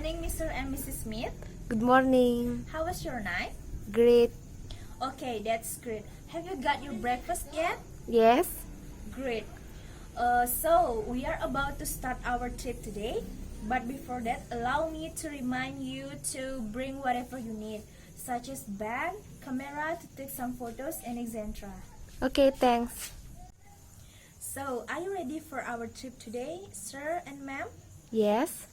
morning, Mr. and Mrs. Smith. Good morning. How was your night? Great. Okay, that's great. Have you got your breakfast yet? Yes. Great. So we are about to start our trip today. But before that, allow me to remind you to bring whatever you need, such as bag, camera to take some photos, and etc. Okay, thanks. So, are you ready for our trip today, sir and ma'am? Yes.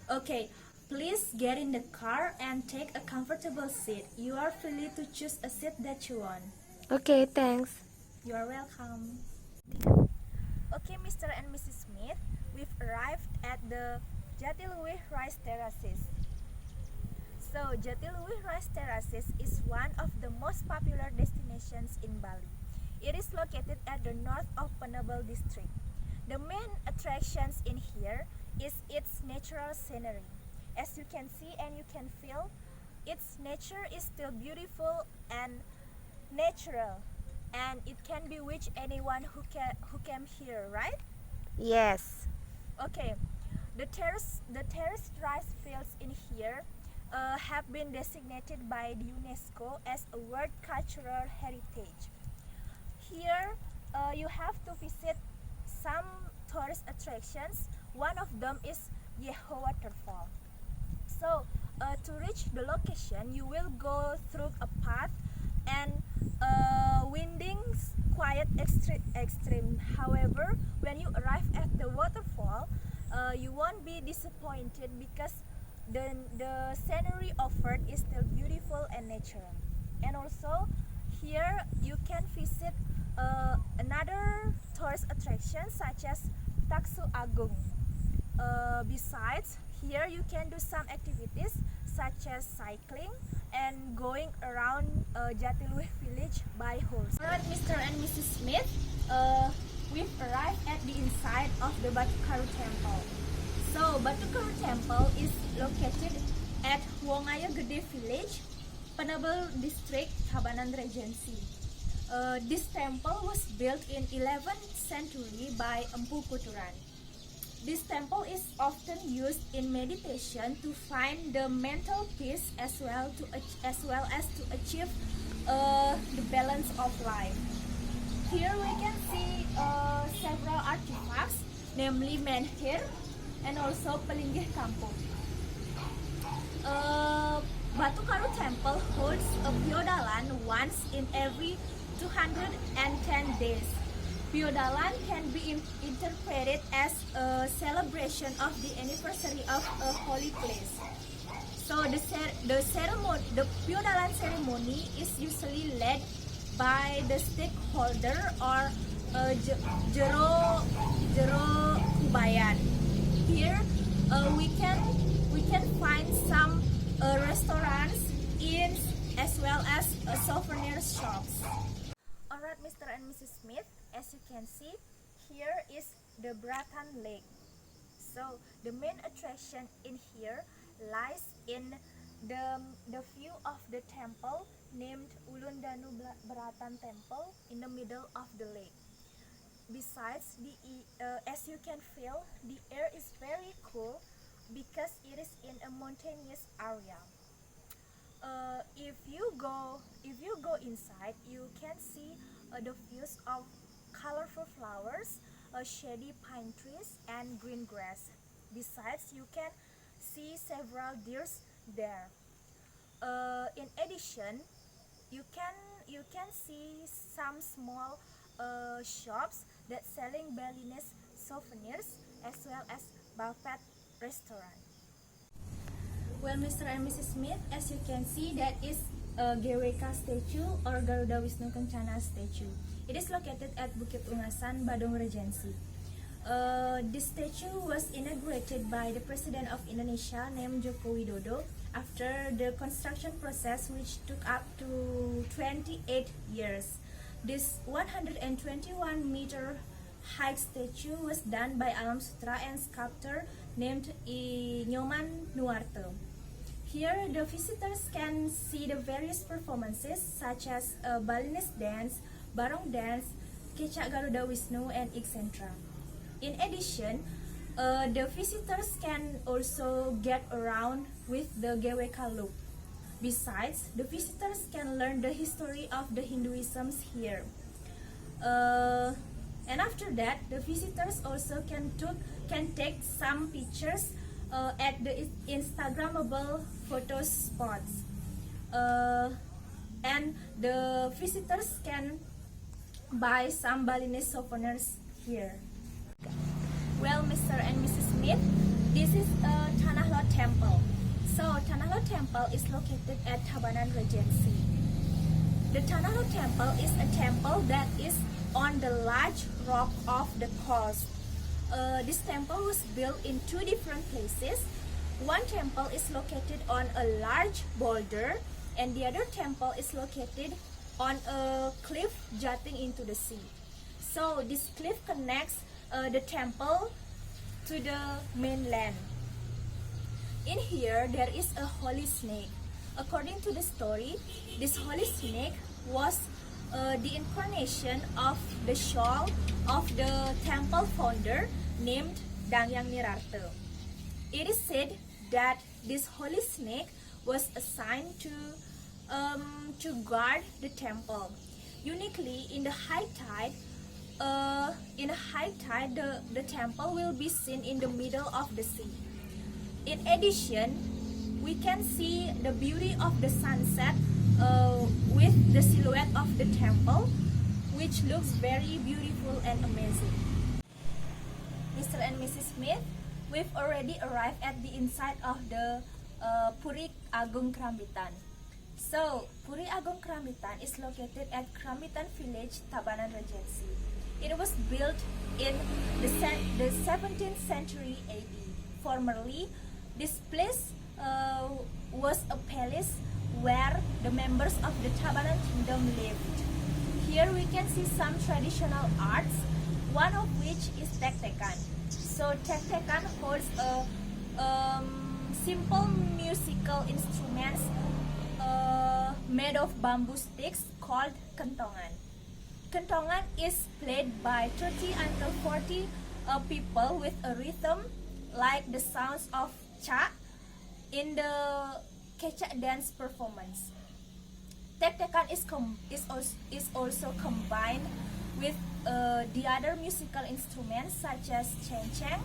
Okay, please get in the car and take a comfortable seat. You are free to choose a seat that you want. Okay, thanks. You are welcome. Okay, Mr. and Mrs. Smith, we've arrived at the Jatiluwih Rice Terraces. So, Jatiluwih Rice Terraces is one of the most popular destinations in Bali. It is located at the north of Penebel district. The main attractions in here is its natural scenery. As you can see and you can feel, its nature is still beautiful and natural, and it can bewitch anyone who came here, right? Yes. Okay, the terraced rice fields in here have been designated by the UNESCO as a World Cultural Heritage. Here, you have to visit some tourist attractions. One of them is Yeho Waterfall. So, to reach the location, you will go through a path and winding, quiet, extreme. However, when you arrive at the waterfall, you won't be disappointed because the scenery offered is still beautiful and natural. And also, here you can visit another tourist attraction such as Taksu Agung. Besides, here you can do some activities such as cycling and going around Jatiluwih village by horse. Alright, Mr. and Mrs. Smith, we've arrived at the inside of the Batu Karu Temple. So, Batu Karu Temple is located at Wongaya Gede village, Penebel district, Tabanan Regency. This temple was built in 11th century by Empu Kuturan. This temple is often used in meditation to find the mental peace as well as to achieve the balance of life. Here we can see several artifacts, namely menhir and also pelinggih kampung. Batu Karu Temple holds a Biodalan once in every 210 days. Biodalan can be interpreted as a celebration of the anniversary of a holy place. So the Biodalan ceremony is usually led by the stakeholder or Jero Kubayan. Here we can find some restaurants, inns, as well as souvenir shops. Alright, Mr. and Mrs. Smith, as you can see, here is the Beratan Lake. So, the main attraction in here lies in the view of the temple named Ulun Danu Beratan Temple in the middle of the lake. Besides, as you can feel, the air is very cool because it is in a mountainous area. If you go inside, you can see the views of colorful flowers, shady pine trees, and green grass. Besides, you can see several deer there. In addition, you can see some small shops that selling Balinese souvenirs as well as buffet restaurant. Well, Mr. and Mrs. Smith, as you can see, that is a GWK statue or Garuda Wisnu Kencana statue. It is located at Bukit Ungasan, Badung Regency. This statue was inaugurated by the President of Indonesia named Joko Widodo after the construction process, which took up to 28 years. This 121-meter high statue was done by Alam Sutra and sculptor named Nyoman Nuarte. Here, the visitors can see the various performances such as Balinese dance, Barong dance, Kecak Garuda Wisnu, and etc. In addition, The visitors can also get around with the Geweka loop. Besides, the visitors can learn the history of the Hinduism here. And after that, the visitors also can take some pictures at the Instagrammable photo spots. And the visitors can buy some Balinese souvenirs here. Well, Mr. and Mrs. Smith, this is a Tanah Lot Temple. So, Tanah Lot Temple is located at Tabanan Regency. The Tanah Lot Temple is a temple that is on the large rock of the coast. This temple was built in two different places. One temple is located on a large boulder, and the other temple is located on a cliff jutting into the sea. So, this cliff connects the temple to the mainland. In here, there is a holy snake. According to the story, this holy snake was the incarnation of the soul of the temple founder named Dangyang Nirarte. It is said that this holy snake was assigned to guard the temple. Uniquely, in the high tide, the temple will be seen in the middle of the sea. In addition, we can see the beauty of the sunset with the silhouette of the temple, which looks very beautiful and amazing. Mr. and Mrs. Smith, we've already arrived at the inside of the Puri Agung Krambitan. So, Puri Agung Krambitan is located at Krambitan Village, Tabanan Regency. It was built in the 17th century AD. Formerly, this place was a palace where the members of the Tabanan Kingdom lived. Here we can see some traditional arts, one of which is tek-tekan. So tek-tekan holds a simple musical instruments made of bamboo sticks called kentongan. Kentongan is played by 30 until 40 people with a rhythm like the sounds of cha in the kecak dance performance. Tek-tekan is also combined with the other musical instruments such as cengceng,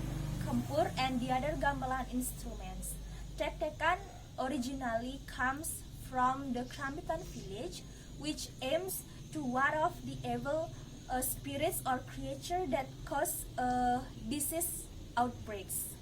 kempur, and the other gamelan instruments. Tek-tekan originally comes from the Krambitan village, which aims to ward off the evil spirits or creatures that cause disease outbreaks.